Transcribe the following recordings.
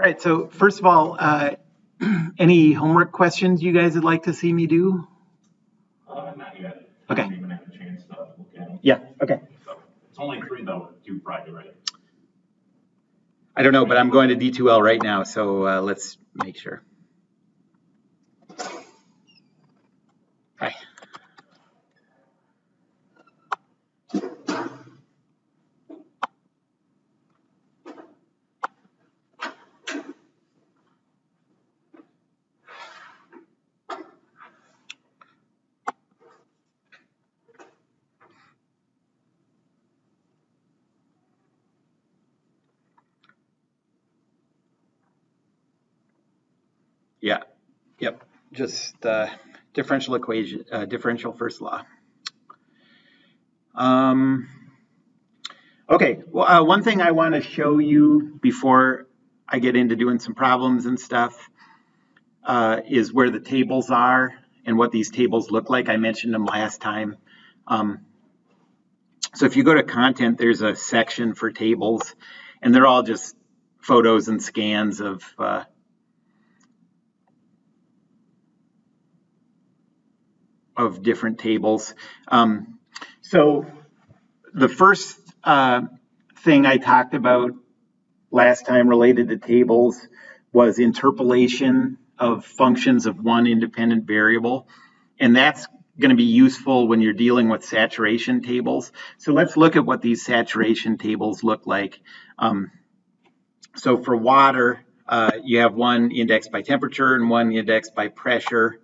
All right, so first of all, any homework questions you guys would like to see me do? Not yet. Okay. I haven't even had a chance to look at them. Yeah, okay. So it's only 3 though, due Friday, right? I don't know, but I'm going to D2L right now, so let's make sure. Hi. Yeah, yep, just differential equation, differential first law. Okay, well, one thing I want to show you before I get into doing some problems and stuff is where the tables are and what these tables look like. I mentioned them last time. So if you go to content, there's a section for tables, and they're all just photos and scans of different tables. So the first thing I talked about last time related to tables was interpolation of functions of one independent variable. And that's going to be useful when you're dealing with saturation tables. So let's look at what these saturation tables look like. So for water, you have one indexed by temperature and one indexed by pressure.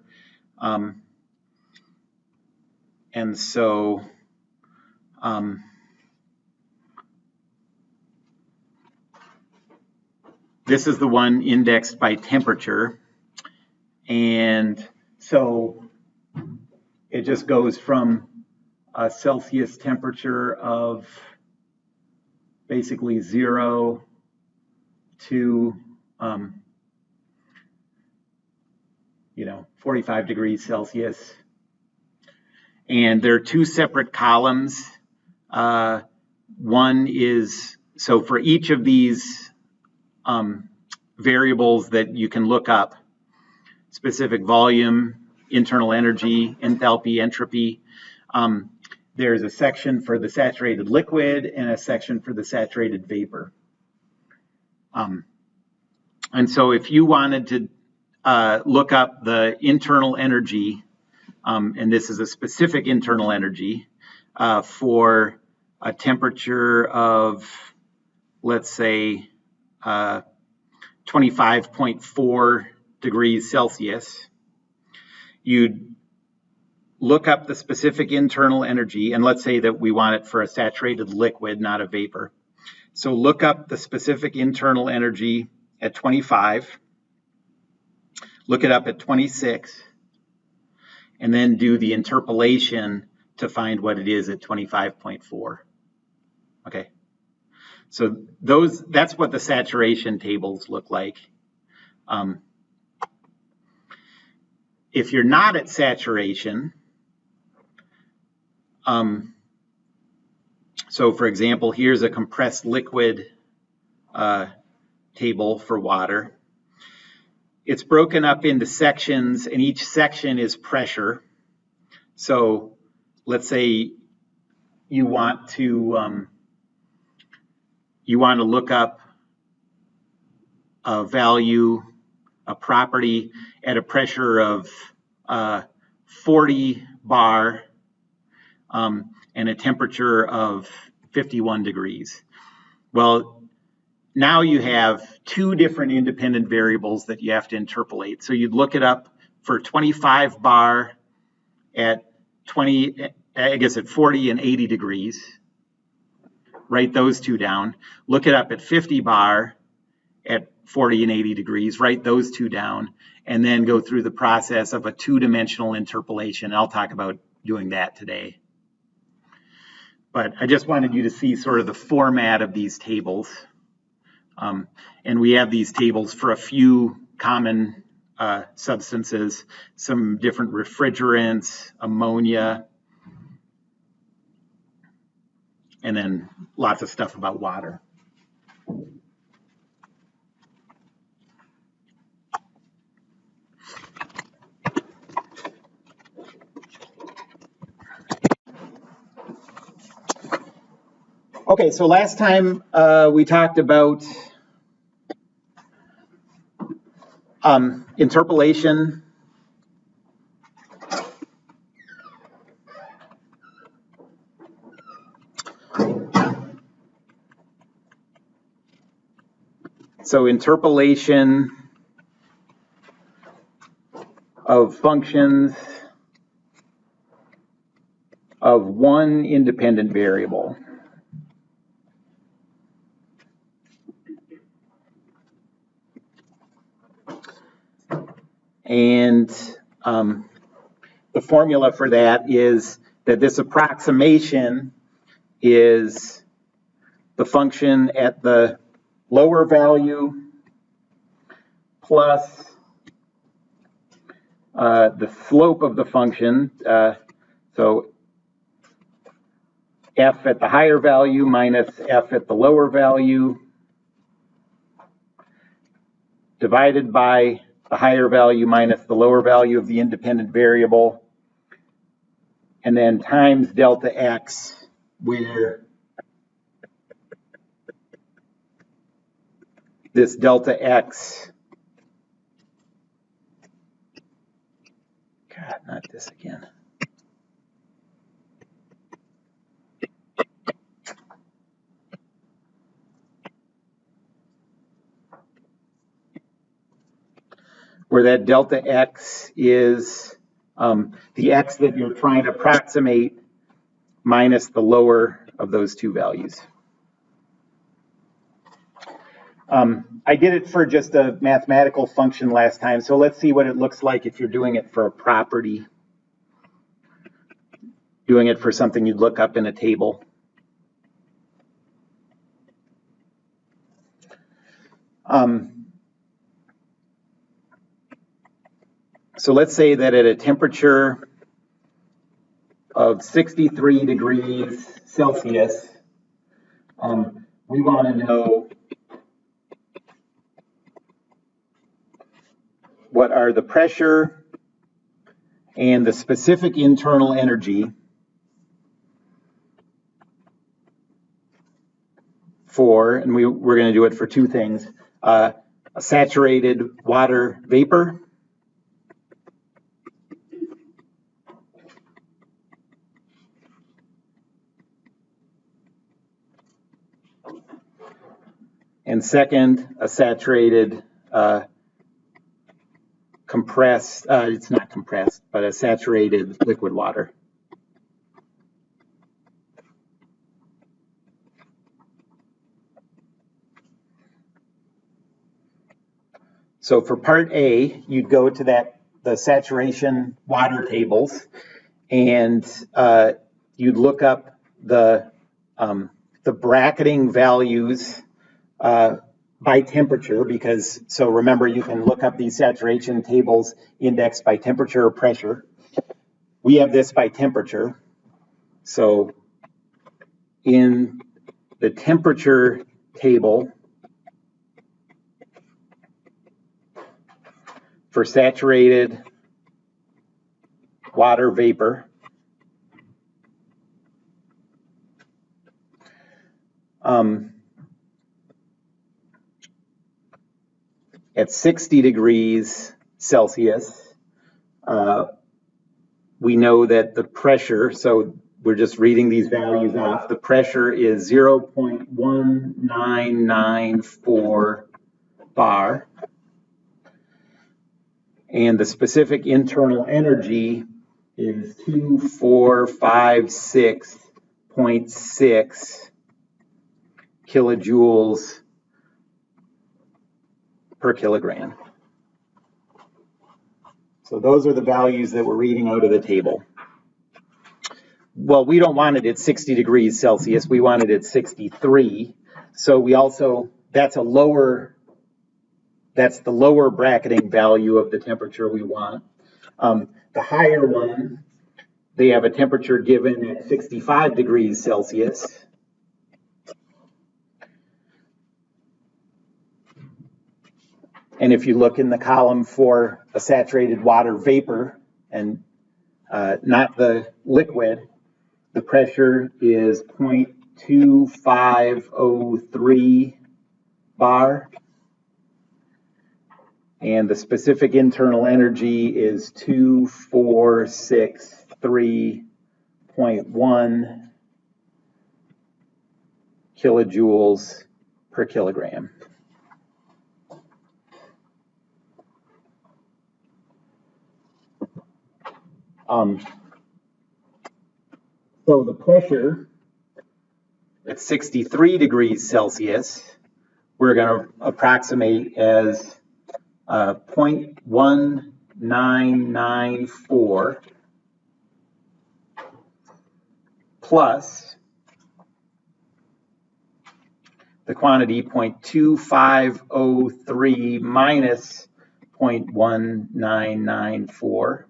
And so this is the one indexed by temperature. And so it just goes from a Celsius temperature of basically 0 to 45 degrees Celsius. And there are 2 separate columns. One is, so for each of these variables that you can look up, specific volume, internal energy, enthalpy, entropy, there's a section for the saturated liquid and a section for the saturated vapor. And so if you wanted to look up the internal energy, and this is a specific internal energy for a temperature of, let's say, 25.4 degrees Celsius, you'd look up the specific internal energy, and let's say that we want it for a saturated liquid, not a vapor. So look up the specific internal energy at 25, look it up at 26, and then do the interpolation to find what it is at 25.4. Okay. So that's what the saturation tables look like. If you're not at saturation, so for example, here's a compressed liquid table for water. It's broken up into sections, and each section is pressure. So let's say you want to look up a value, a property at a pressure of 40 bar and a temperature of 51 degrees. Well, now you have 2 different independent variables that you have to interpolate. So you'd look it up for 25 bar at 40 and 80 degrees. Write those 2 down. Look it up at 50 bar at 40 and 80 degrees. Write those 2 down, and then go through the process of a 2-dimensional interpolation. I'll talk about doing that today. But I just wanted you to see sort of the format of these tables. And we have these tables for a few common substances, some different refrigerants, ammonia, and then lots of stuff about water. Okay, so last time we talked about interpolation. So interpolation of functions of one independent variable. And the formula for that is that this approximation is the function at the lower value plus the slope of the function. So f at the higher value minus f at the lower value divided by the higher value minus the lower value of the independent variable, and then times delta x, where this delta x, God, not this again. Where that delta x is the x that you're trying to approximate minus the lower of those two values. I did it for just a mathematical function last time, so let's see what it looks like if you're doing it for a property, doing it for something you'd look up in a table. So let's say that at a temperature of 63 degrees Celsius, we want to know what are the pressure and the specific internal energy for, and we're going to do it for two things, a saturated water vapor and second, a saturated compressed, it's not compressed, but a saturated liquid water. So for part A, you'd go to the saturation water tables, and you'd look up the bracketing values by temperature, because, so remember, you can look up these saturation tables indexed by temperature or pressure. We have this by temperature. So in the temperature table for saturated water vapor, at 60 degrees Celsius, we know that the pressure, so we're just reading these values off, the pressure is 0.1994 bar, and the specific internal energy is 2456.6 kilojoules per kilogram. So those are the values that we're reading out of the table. Well, we don't want it at 60 degrees Celsius. We want it at 63. So we also, that's the lower bracketing value of the temperature we want. The higher one, they have a temperature given at 65 degrees Celsius. And if you look in the column for a saturated water vapor and not the liquid, the pressure is 2503 bar. And the specific internal energy is 2463.1 kilojoules per kilogram. So the pressure at 63 degrees Celsius, we're going to approximate as 0.1994 plus the quantity 0.2503 minus 0.1994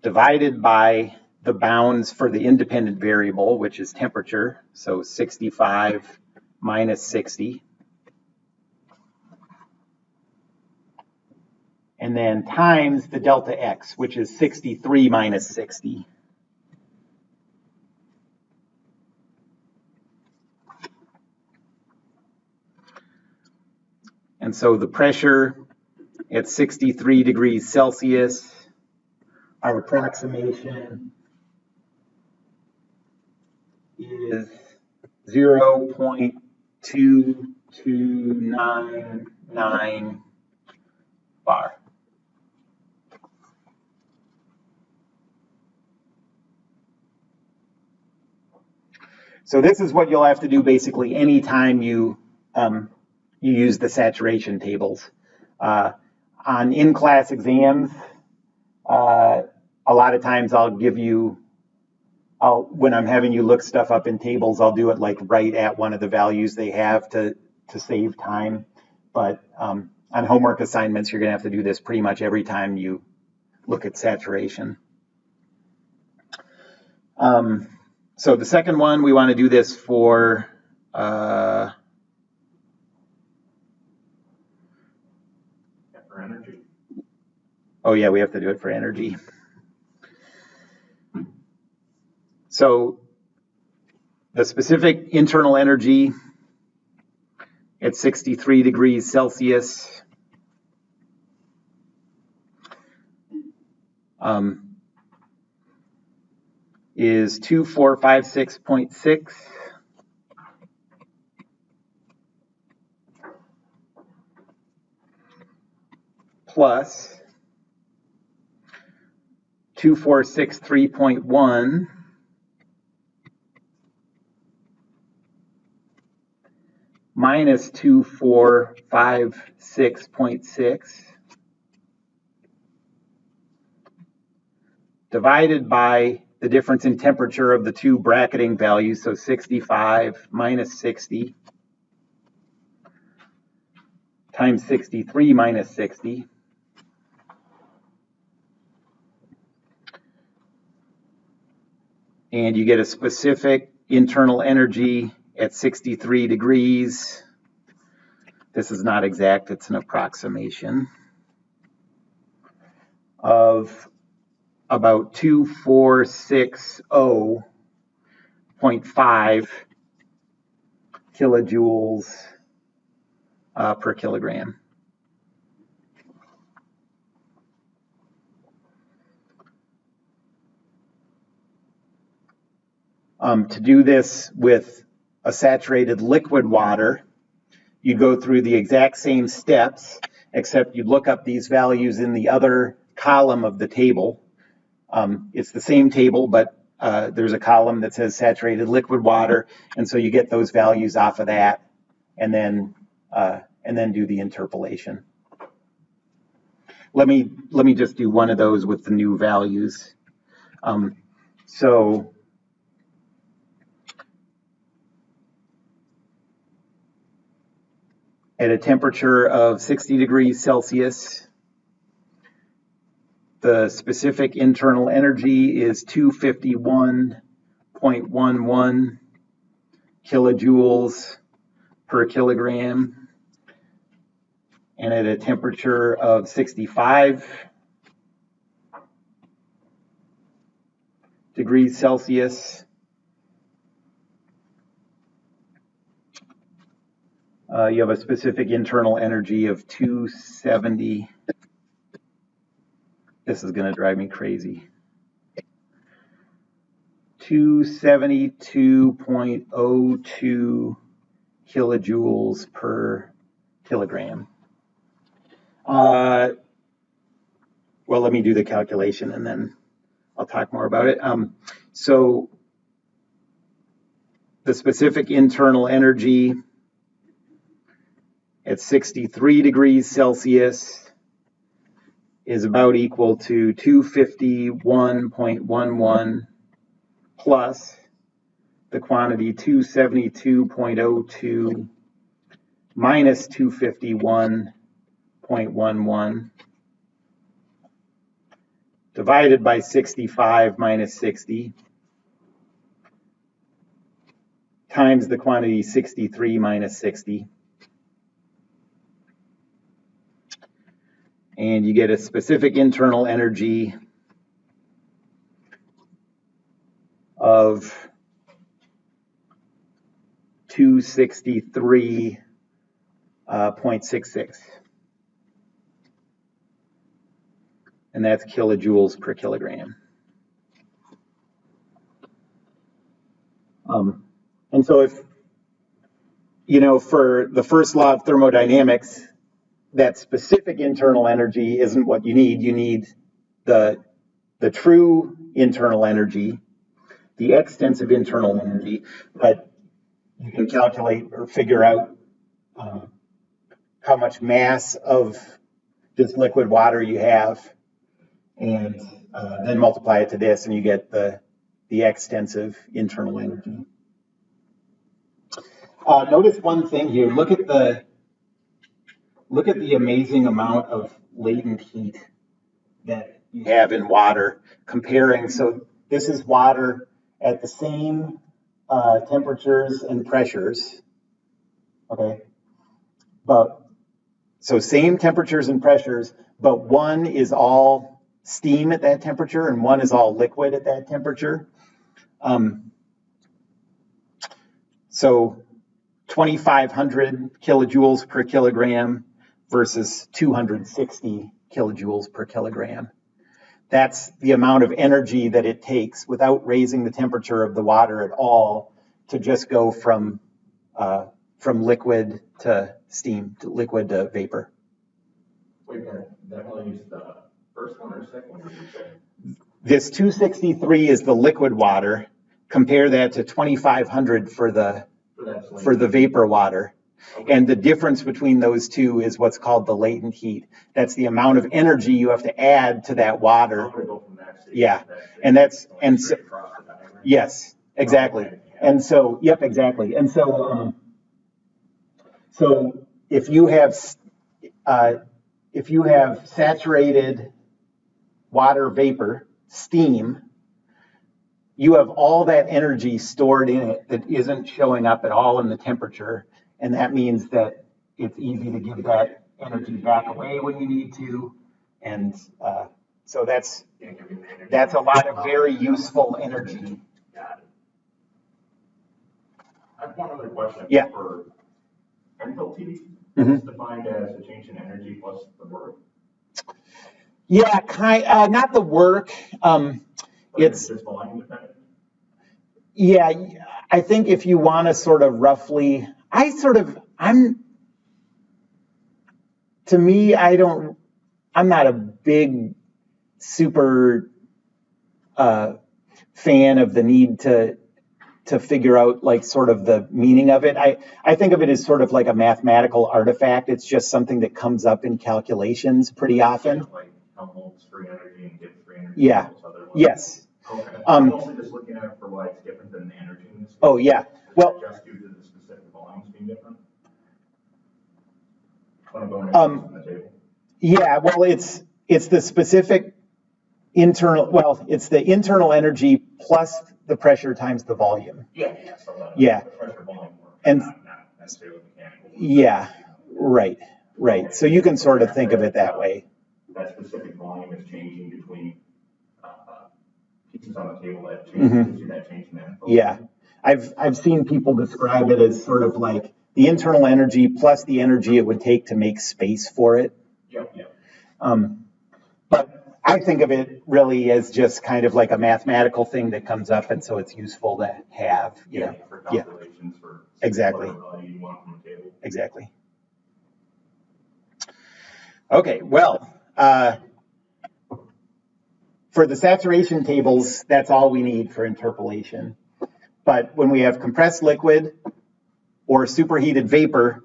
divided by the bounds for the independent variable, which is temperature, so 65 minus 60. And then times the delta x, which is 63 minus 60. And so the pressure at 63 degrees Celsius, our approximation is 0.2299 bar. So this is what you'll have to do basically anytime you use the saturation tables. On in-class exams, a lot of times when I'm having you look stuff up in tables, I'll do it like right at one of the values they have to save time. But on homework assignments, you're going to have to do this pretty much every time you look at saturation. So the second one, we want to do this for energy. Oh yeah, we have to do it for energy. So the specific internal energy at 63 degrees Celsius is 2456.6 plus 2463.1 minus 2456.6 divided by the difference in temperature of the two bracketing values, so 65 minus 60 times 63 minus 60. And you get a specific internal energy at 63 degrees. This is not exact, it's an approximation of about 2460.5 kilojoules per kilogram. To do this with a saturated liquid water, you go through the exact same steps, except you look up these values in the other column of the table. It's the same table, but there's a column that says saturated liquid water, and so you get those values off of that, and then do the interpolation. Let me just do one of those with the new values. So at a temperature of 60 degrees Celsius, the specific internal energy is 251.11 kilojoules per kilogram. And at a temperature of 65 degrees Celsius. You have a specific internal energy of 270. This is going to drive me crazy. 272.02 kilojoules per kilogram. Well, let me do the calculation and then I'll talk more about it. So the specific internal energy at 63 degrees Celsius is about equal to 251.11 plus the quantity 272.02 minus 251.11 divided by 65 minus 60 times the quantity 63 minus 60. And you get a specific internal energy of 263.66. And that's kilojoules per kilogram. And so if, for the first law of thermodynamics, that specific internal energy isn't what you need. You need the true internal energy, the extensive internal energy, but you can calculate or figure out how much mass of this liquid water you have, and then multiply it to this, and you get the extensive internal energy. Notice one thing here. Look at the amazing amount of latent heat that you have in water comparing. So this is water at the same temperatures and pressures. Okay, so same temperatures and pressures, but one is all steam at that temperature and one is all liquid at that temperature. So 2,500 kilojoules per kilogram versus 260 kilojoules per kilogram. That's the amount of energy that it takes without raising the temperature of the water at all to just go from liquid to steam, to liquid to vapor. Wait, that only is the first one or second one, did you say? This 263 is the liquid water. Compare that to 2,500 for the vapor water. Okay. And the difference between those two is what's called the latent heat. That's the amount of energy you have to add to that water. Yeah, and that's, and so, yes, exactly. And so, yep, exactly. And so, so if you have saturated water vapor, steam, you have all that energy stored in it that isn't showing up at all in the temperature. And that means that it's easy to give that energy back away when you need to. And so that's a lot of very useful energy. I have one other question. Yeah. For enthalpy, it's defined as a change in energy plus the work. Yeah, not the work. It's just volume dependent. Yeah, I think if you want to sort of roughly, I'm not a big super fan of the need to figure out like sort of the meaning of it. I think of it as sort of like a mathematical artifact. It's just something that comes up in calculations pretty often. Like holds free energy and gives free energy. Yeah. Yes. Okay. I'm also just looking at it for why it's different than the energy in this case. Oh yeah. Well, just due to the specific volumes being different. Want to go into on the table? Yeah. Well, it's the specific internal. Well, it's the internal energy plus the pressure times the volume. Yeah. So yeah. The pressure volume work, and not necessarily mechanical. Yeah. Right. Right. So you can sort of think of it that way. That specific volume is changing between conditions on the table that change, gives you that change in enthalpy. Yeah, I've seen people describe it as sort of like the internal energy plus the energy it would take to make space for it. Yep, yep. But I think of it really as just kind of like a mathematical thing that comes up, and so it's useful to have. You know? For calculations, for exactly. whatever value you want from the table. Exactly. Okay, well, for the saturation tables, that's all we need for interpolation. But when we have compressed liquid or superheated vapor,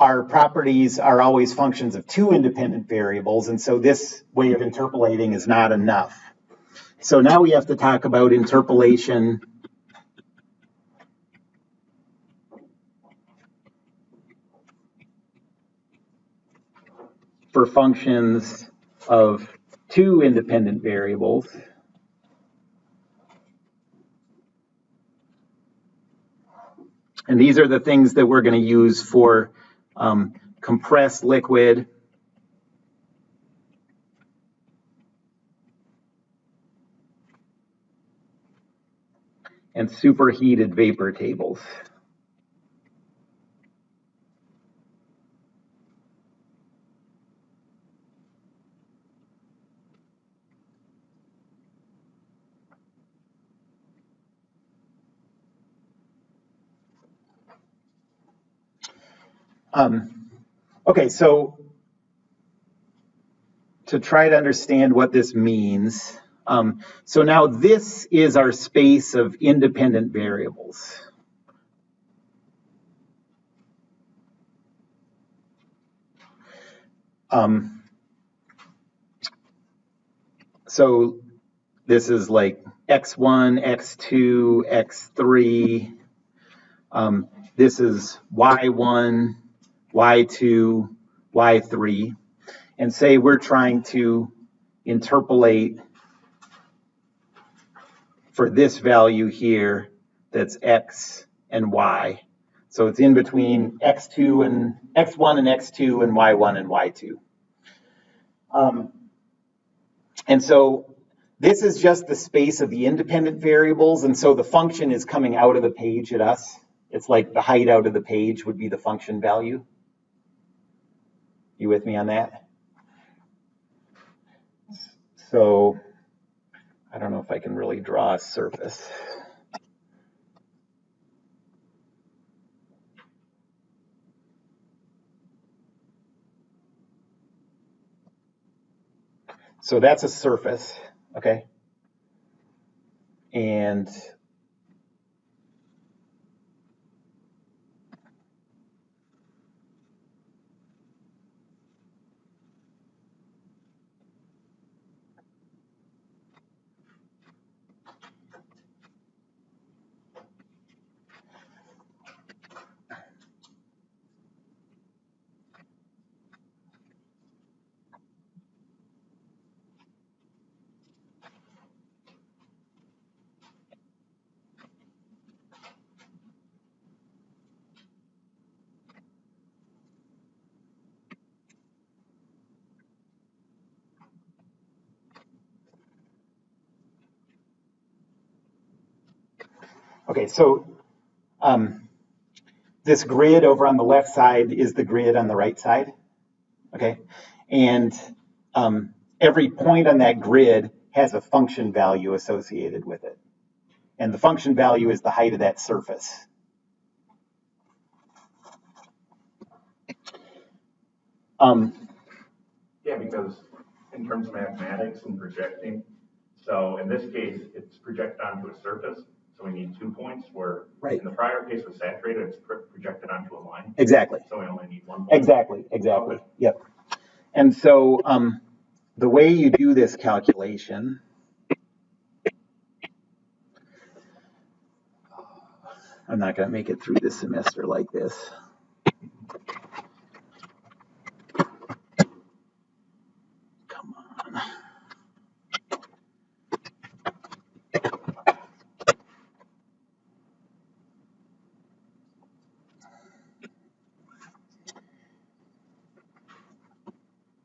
our properties are always functions of two independent variables, and so this way of interpolating is not enough. So now we have to talk about interpolation for functions of two independent variables. And these are the things that we're going to use for compressed liquid and superheated vapor tables. Okay, so to try to understand what this means, so now this is our space of independent variables. So this is like x1, x2, x3. This is y1, y2, y3. And say we're trying to interpolate for this value here that's x and y. So it's in between x1 and x2 and y1 and y2. And so this is just the space of the independent variables, and so the function is coming out of the page at us. It's like the height out of the page would be the function value. You with me on that? So I don't know if I can really draw a surface. So that's a surface, okay? And okay, so this grid over on the left side is the grid on the right side, okay? And every point on that grid has a function value associated with it. And the function value is the height of that surface. Yeah, because in terms of mathematics and projecting, so in this case, it's projected onto a surface, so we need 2 points, where right. In the prior case with saturated, it's projected onto a line. Exactly. So we only need 1 point. Exactly. Okay. Yep. And so the way you do this calculation, I'm not going to make it through this semester like this. Come on.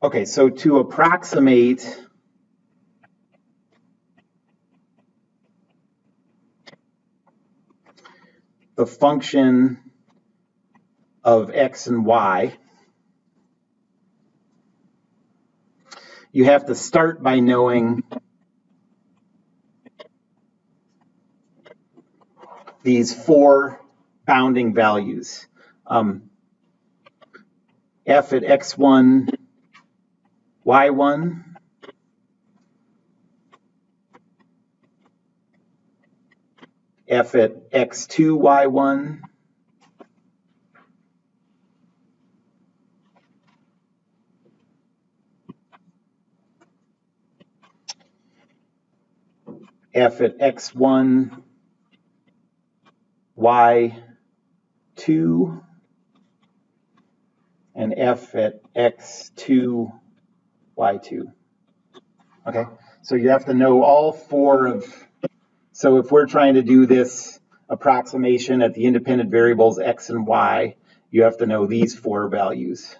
Okay, so to approximate the function of x and y, you have to start by knowing these four bounding values. F at x1, y1, F at x2, y1, F at x1, y2, and F at x2, y2. Okay, so you have to know all four of, so if we're trying to do this approximation at the independent variables x and y, you have to know these four values.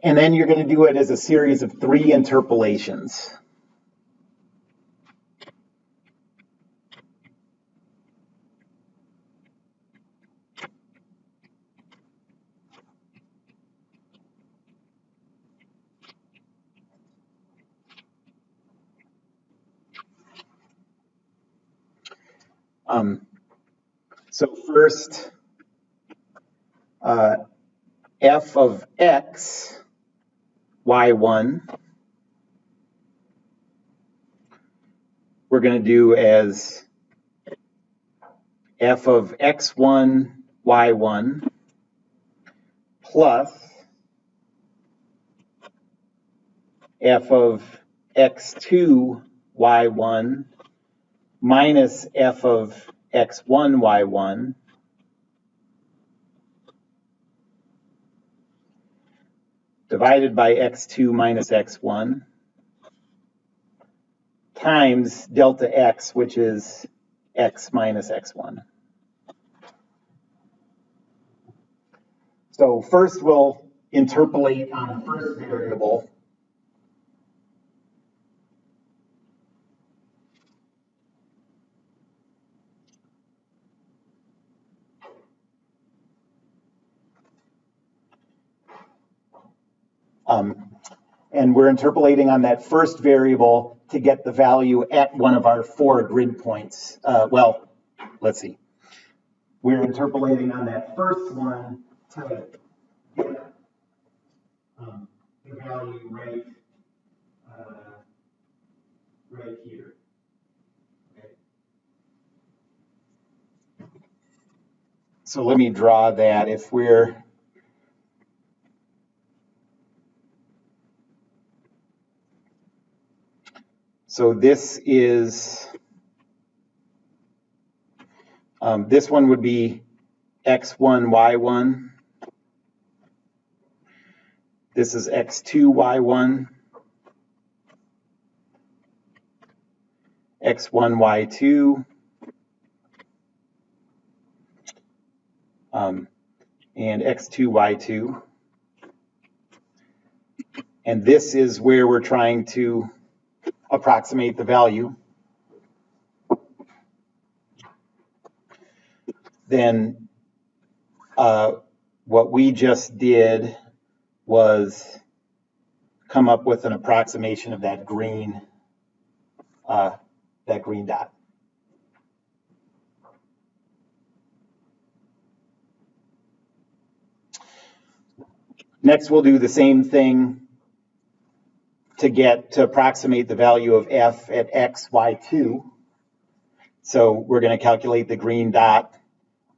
And then you're going to do it as a series of 3 interpolations. So first, f of x, y1, we're going to do as f of x1, y1 plus f of x2, y1 minus f of x1, y1 divided by x2 minus x1 times delta x, which is x minus x1. So first we'll interpolate on the first variable. And we're interpolating on that first variable to get the value at one of our 4 grid points. Well, let's see. We're interpolating on that first one to get the value right here. Okay. So let me draw that. If we're So this is, this one would be x1, y1. This is x2, y1. x1, y2. And x2, y2. And this is where we're trying to approximate the value. Then what we just did was come up with an approximation of that green dot. Next, we'll do the same thing to approximate the value of f at x, y2. So we're going to calculate the green dot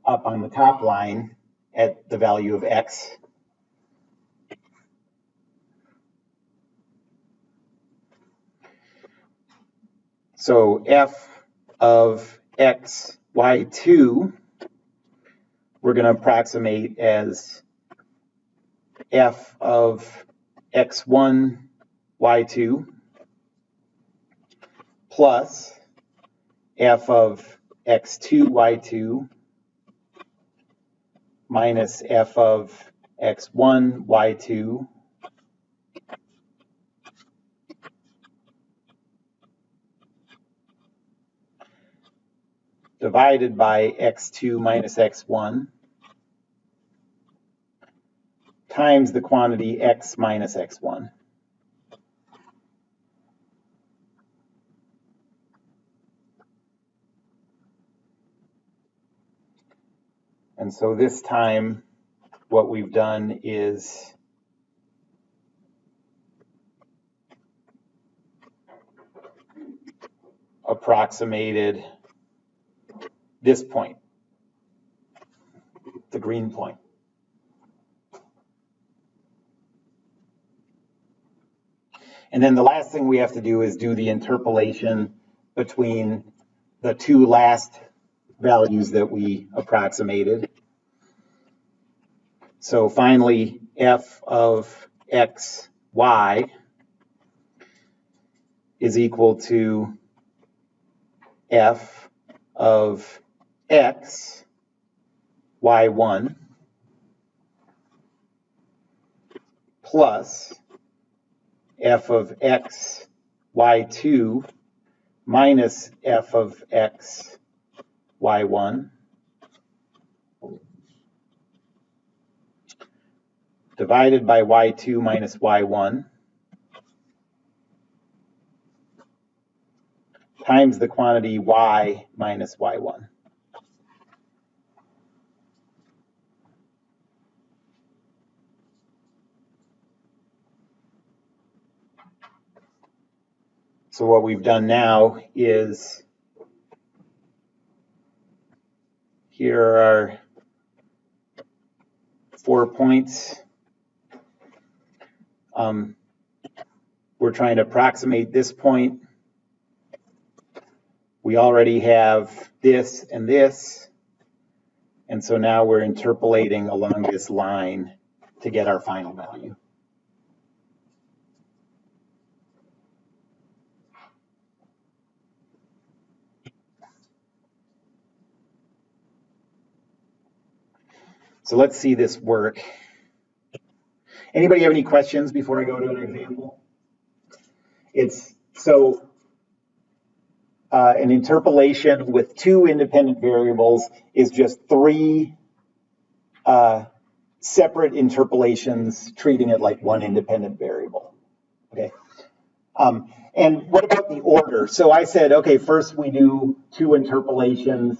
up on the top line at the value of x. So f of x, y2, we're going to approximate as f of x1, y2 plus f of x2, y2 minus f of x1, y2 divided by x2 minus x1 times the quantity x minus x1. And so this time, what we've done is approximated this point, the green point. And then the last thing we have to do is do the interpolation between the two last values that we approximated. So finally, f of x, y is equal to f of x, y1 plus f of x, y2 minus f of x, y1 divided by y2 minus y1 times the quantity y minus y1. So what we've done now is, here are our 4 points. We're trying to approximate this point. We already have this and this. And so now we're interpolating along this line to get our final value. So let's see this work. Anybody have any questions before I go to an example? An interpolation with two independent variables is just three separate interpolations treating it like one independent variable. Okay. And what about the order? So I said, okay, first we do two interpolations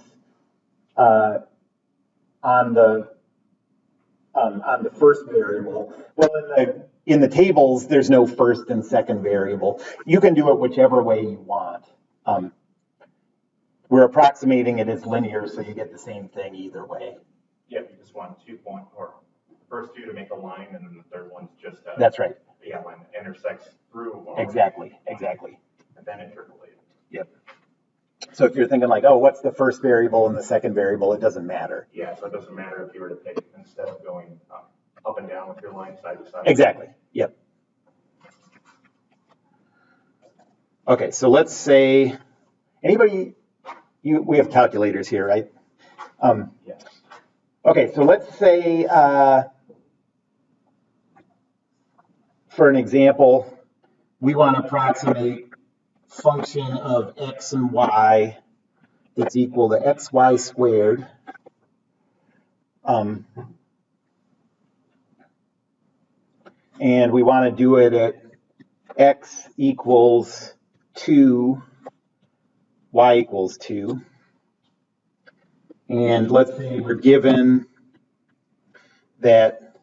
on the first variable. Well, in the tables, there's no first and second variable. You can do it whichever way you want. We're approximating it as linear, so you get the same thing either way. Yeah, you just want 2 point, or the first two to make a line, and then the third one's just a, that's right. Yeah, line that intersects through. Exactly. And then interpolate. Yep. So if you're thinking like, oh, what's the first variable and the second variable, it doesn't matter. Yeah, so it doesn't matter if you were to pick, instead of going up and down with your line side to side. Exactly. Yep. Okay, so let's say, anybody, we have calculators here, right? Yes. Okay, so let's say, for an example, we want to approximate function of x and y that's equal to xy squared. And we want to do it at x equals 2, y equals 2. And let's say we're given that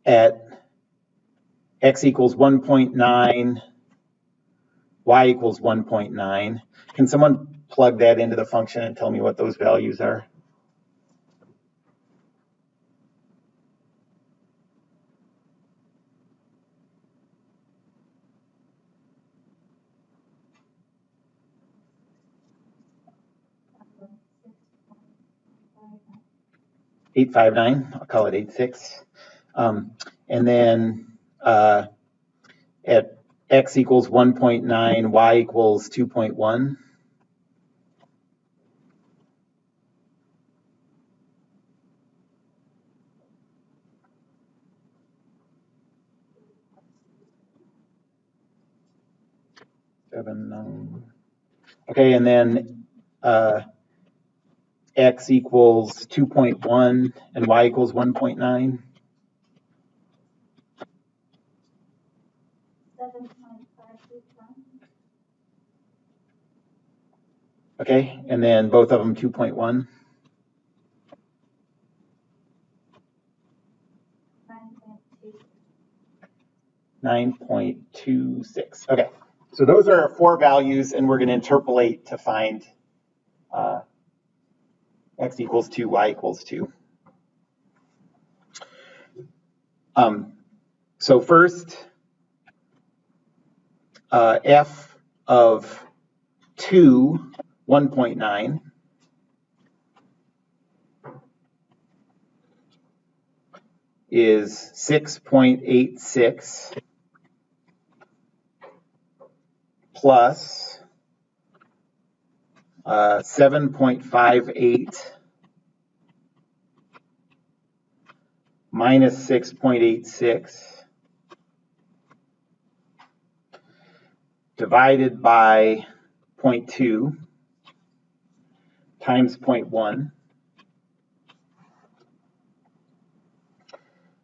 at x equals 1.9, y equals 1.9. Can someone plug that into the function and tell me what those values are? $859. I'll call it 86. And then at x equals 1.9, y equals 2.1. 7, 9. Okay, and then x equals 2.1 and y equals 1.9. 7.5 Okay, and then both of them 2.1. 9.26. Okay, so those are our 4 values, and we're going to interpolate to find x equals 2, y equals 2. So first, f of 2, 1.9, is 6.86 plus 7.58 minus 6.86 divided by 0.2 times 0.1.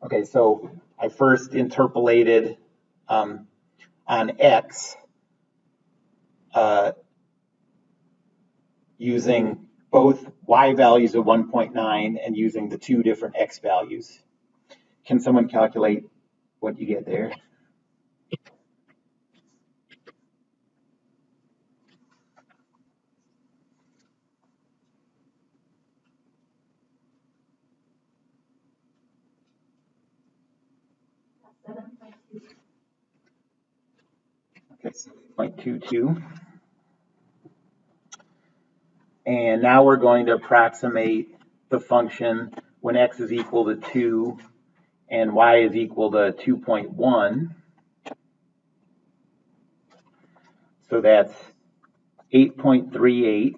Okay, so I first interpolated on x using both y values of 1.9 and using the 2 different x values. Can someone calculate what you get there? Okay, 0.22. And now we're going to approximate the function when x is equal to 2 and y is equal to 2.1. So that's 8.38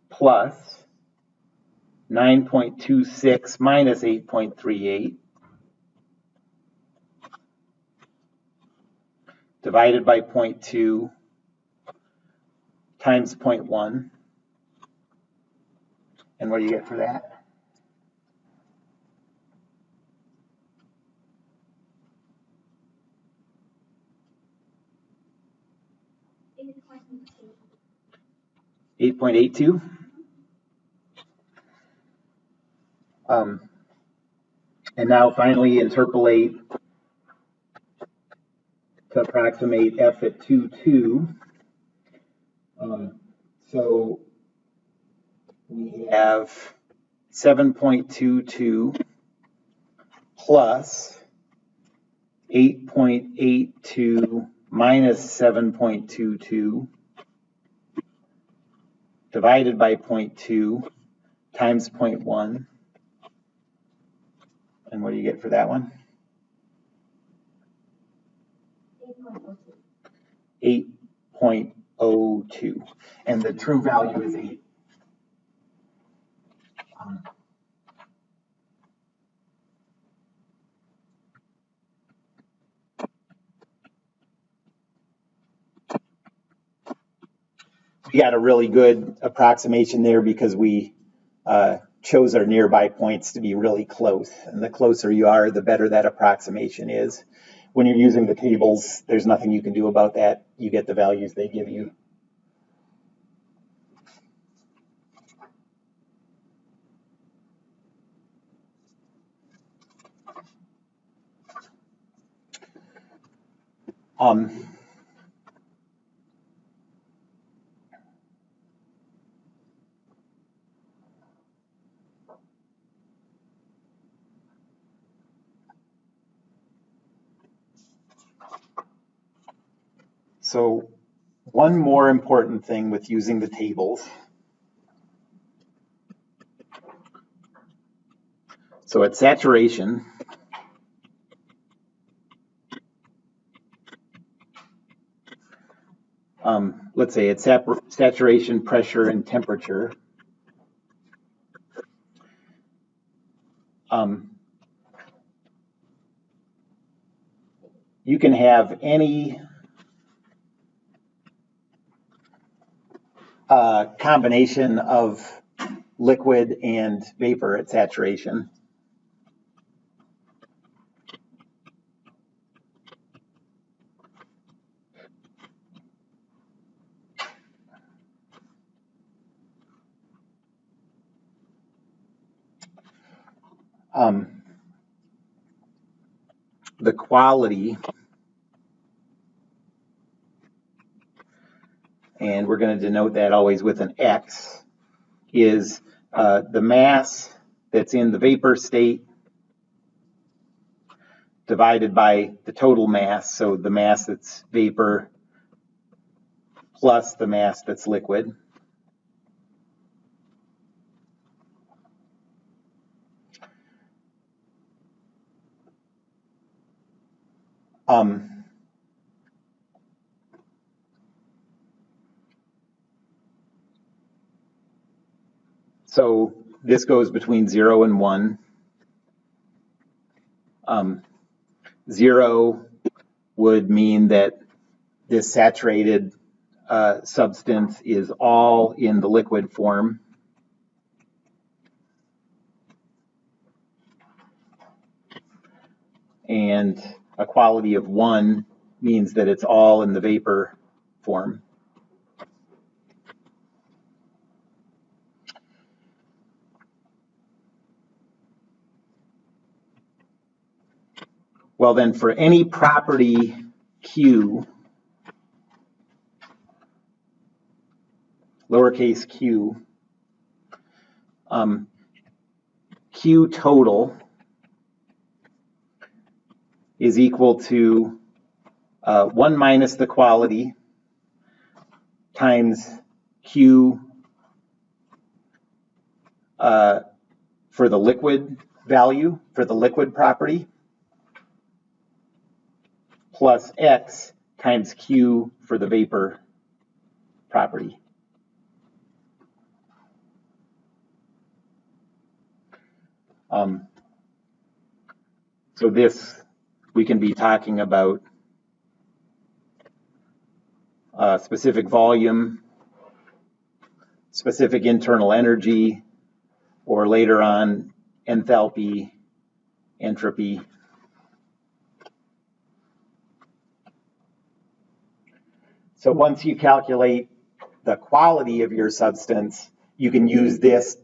plus 9.26 minus 8.38 divided by 0.2 times 0.1. And what do you get for that? $8.82. And now finally interpolate to approximate f at 2, so we have 7.22 plus 8.82 minus 7.22 divided by 0.2 times 0.1. And what do you get for that one? 8.02. And the true value is 8. We got a really good approximation there because we chose our nearby points to be really close. And the closer you are, the better that approximation is. When you're using the tables, there's nothing you can do about that. You get the values they give you. So one more important thing with using the tables. So at saturation, let's say it's saturation, pressure, and temperature. You can have any combination of liquid and vapor at saturation. The quality, and we're going to denote that always with an X, is the mass that's in the vapor state divided by the total mass, so the mass that's vapor plus the mass that's liquid. So this goes between 0 and 1. 0 would mean that this saturated substance is all in the liquid form. And a quality of 1 means that it's all in the vapor form. Well, then for any property Q, lowercase q, Q total is equal to 1 minus the quality times Q for the liquid value, for the liquid property, plus X times Q for the vapor property. So this, we can be talking about specific volume, specific internal energy, or later on enthalpy, entropy. So once you calculate the quality of your substance, you can use this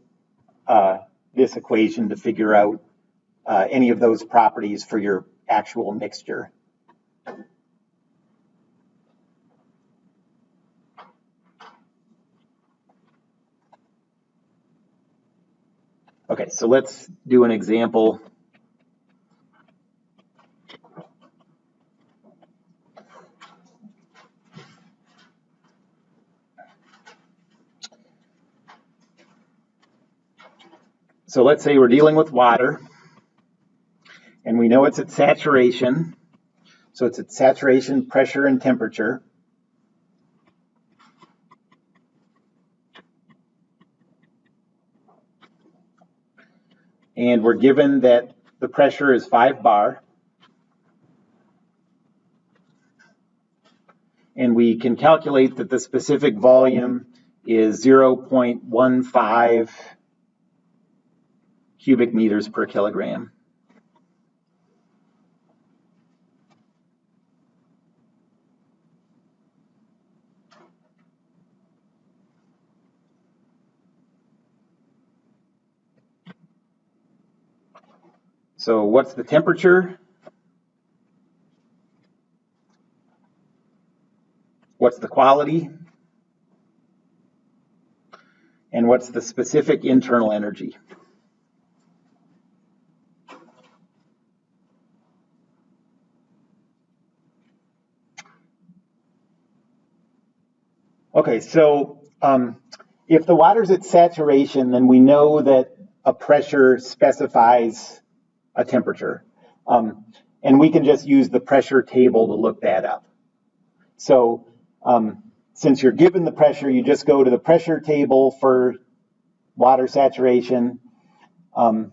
equation to figure out any of those properties for your actual mixture. Okay, so let's do an example. So let's say we're dealing with water, and we know it's at saturation. So it's at saturation pressure and temperature. And we're given that the pressure is 5 bar. And we can calculate that the specific volume is 0.15 cubic meters per kilogram. So what's the temperature? What's the quality? And what's the specific internal energy? Okay, so if the water's at saturation, then we know that a pressure specifies a temperature. And we can just use the pressure table to look that up. So since you're given the pressure, you just go to the pressure table for water saturation. And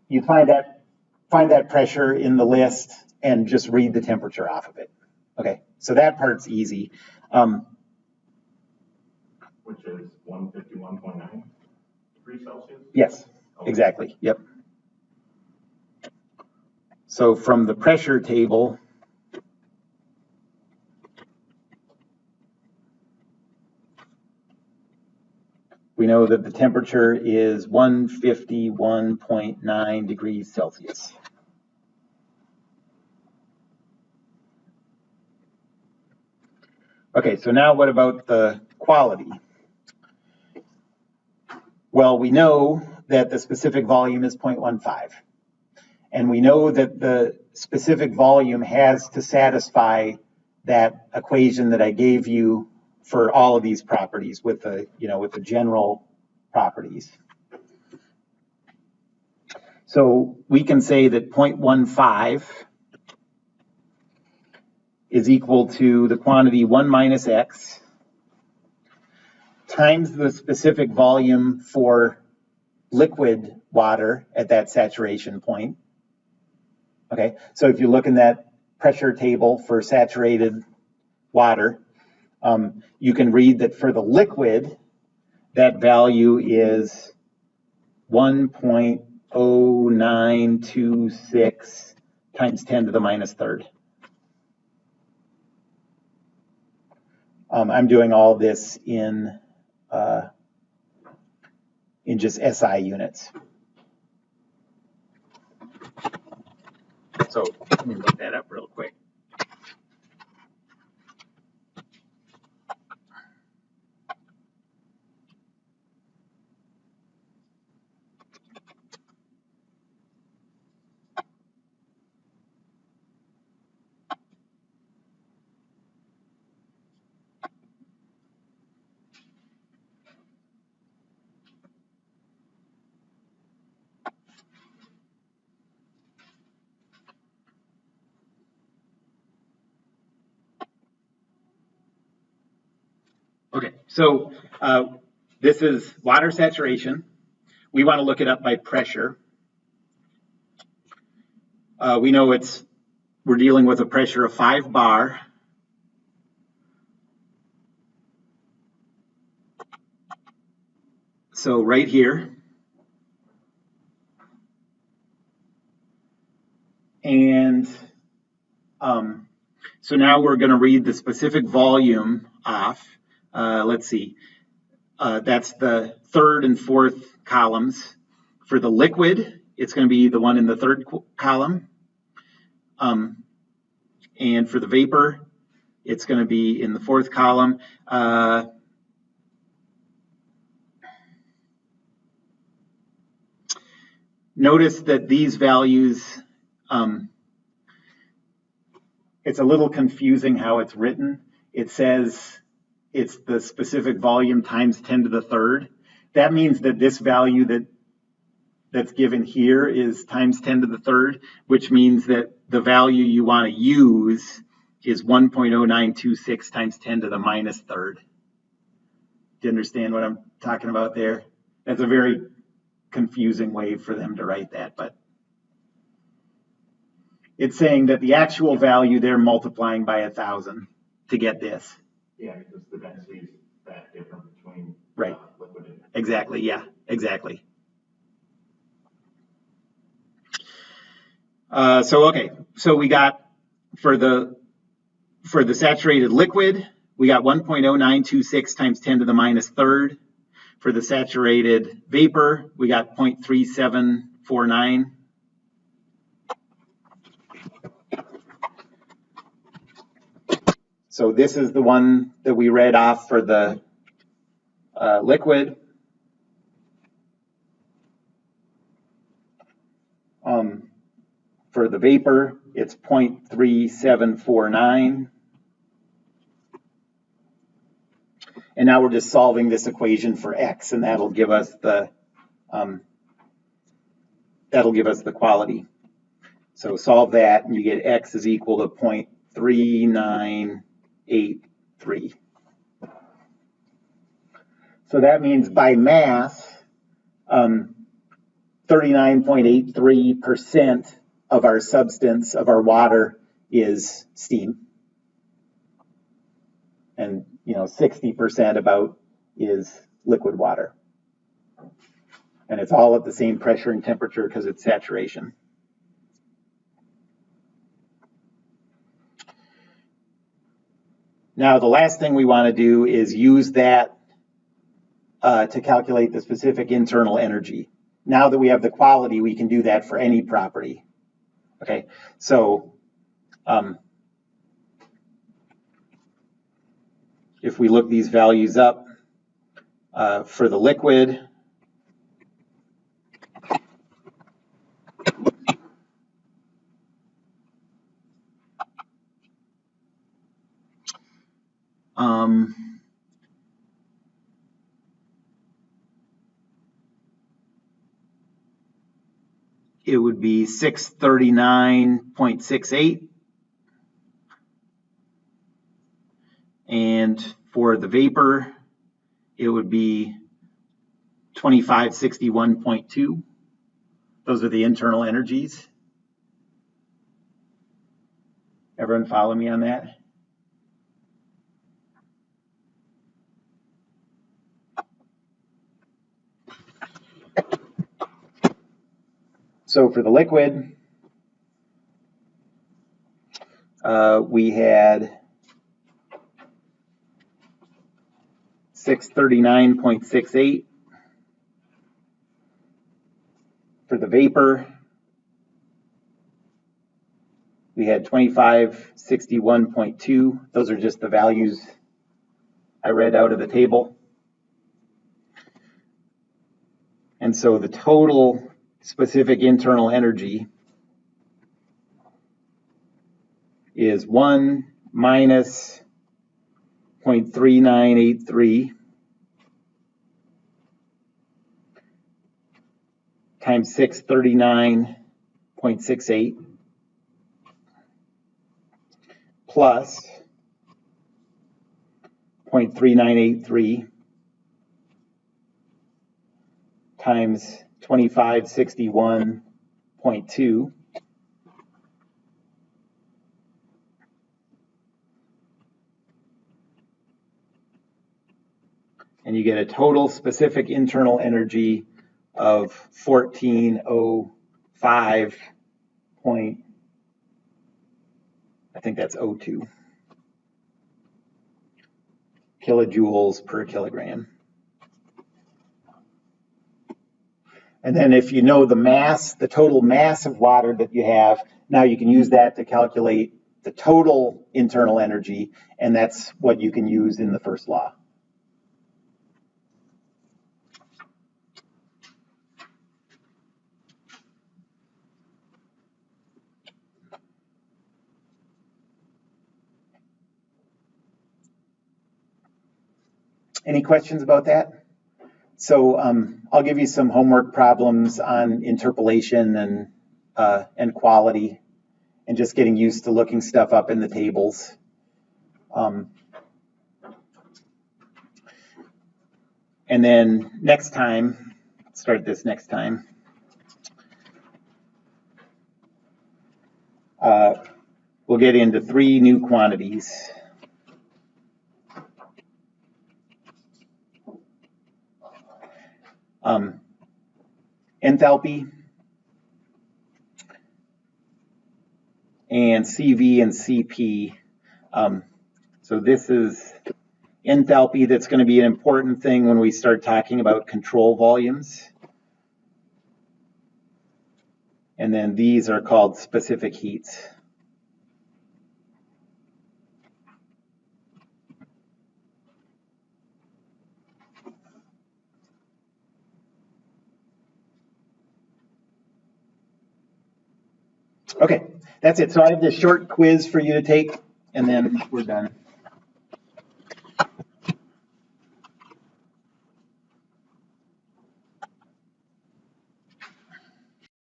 you find that pressure in the list and just read the temperature off of it. Okay, so that part's easy. Which is 151.9 degrees Celsius? Yes, Okay. exactly, yep. So from the pressure table, we know that the temperature is 151.9 degrees Celsius. Okay, so now what about the quality? Well, we know that the specific volume is 0.15. And we know that the specific volume has to satisfy that equation that I gave you for all of these properties with the, with the general properties. So we can say that 0.15 is equal to the quantity 1 minus x times the specific volume for liquid water at that saturation point. Okay, so if you look in that pressure table for saturated water, you can read that for the liquid, that value is 1.0926 times 10 to the minus third. I'm doing all this in just SI units. So let me look that up real quick. Okay, so this is water saturation. We want to look it up by pressure. We know we're dealing with a pressure of 5 bar. So right here. And so now we're going to read the specific volume off. Let's see. That's the third and fourth columns. For the liquid, it's going to be the one in the third column. And for the vapor, it's going to be in the fourth column. Notice that these values, it's a little confusing how it's written. It says it's the specific volume times 10 to the third. That means that this value that's given here is times 10 to the third, which means that the value you want to use is 1.0926 times 10 to the minus third. Do you understand what I'm talking about there? That's a very confusing way for them to write that, but it's saying that the actual value they're multiplying by 1,000 to get this. Yeah, because the density is that different between right. Liquid and exactly. Yeah, exactly. So we got for the saturated liquid, we got 1.0926 times 10 to the minus third. For the saturated vapor, we got 0.3749. So this is the one that we read off for the liquid. For the vapor, it's 0.3749. And now we're just solving this equation for x, and that'll give us the quality. So solve that, and you get x is equal to 0.3983. So that means by mass, 39.83% of our substance, of our water, is steam. and 60% about is liquid water. And it's all at the same pressure and temperature because it's saturation. Now, the last thing we want to do is use that to calculate the specific internal energy. Now that we have the quality, we can do that for any property. Okay, so if we look these values up for the liquid, it would be 639.68. And for the vapor, it would be 2561.2. Those are the internal energies. Everyone follow me on that? So for the liquid, we had 639.68. For the vapor, we had 2561.2. Those are just the values I read out of the table. And so the total specific internal energy is 1 minus 0.3983 times 639.68 plus 0.3983 times 2561.2 and you get a total specific internal energy of 1405 point, I think that's 02 kilojoules per kilogram. And then if you know the mass, the total mass of water that you have, now you can use that to calculate the total internal energy, and that's what you can use in the first law. Any questions about that? So I'll give you some homework problems on interpolation and quality, and just getting used to looking stuff up in the tables. And then next time, start this next time. We'll get into 3 new quantities. Enthalpy and CV and CP. So this is enthalpy that's going to be an important thing when we start talking about control volumes. And then these are called specific heats. Okay, that's it. So I have this short quiz for you to take, and then we're done.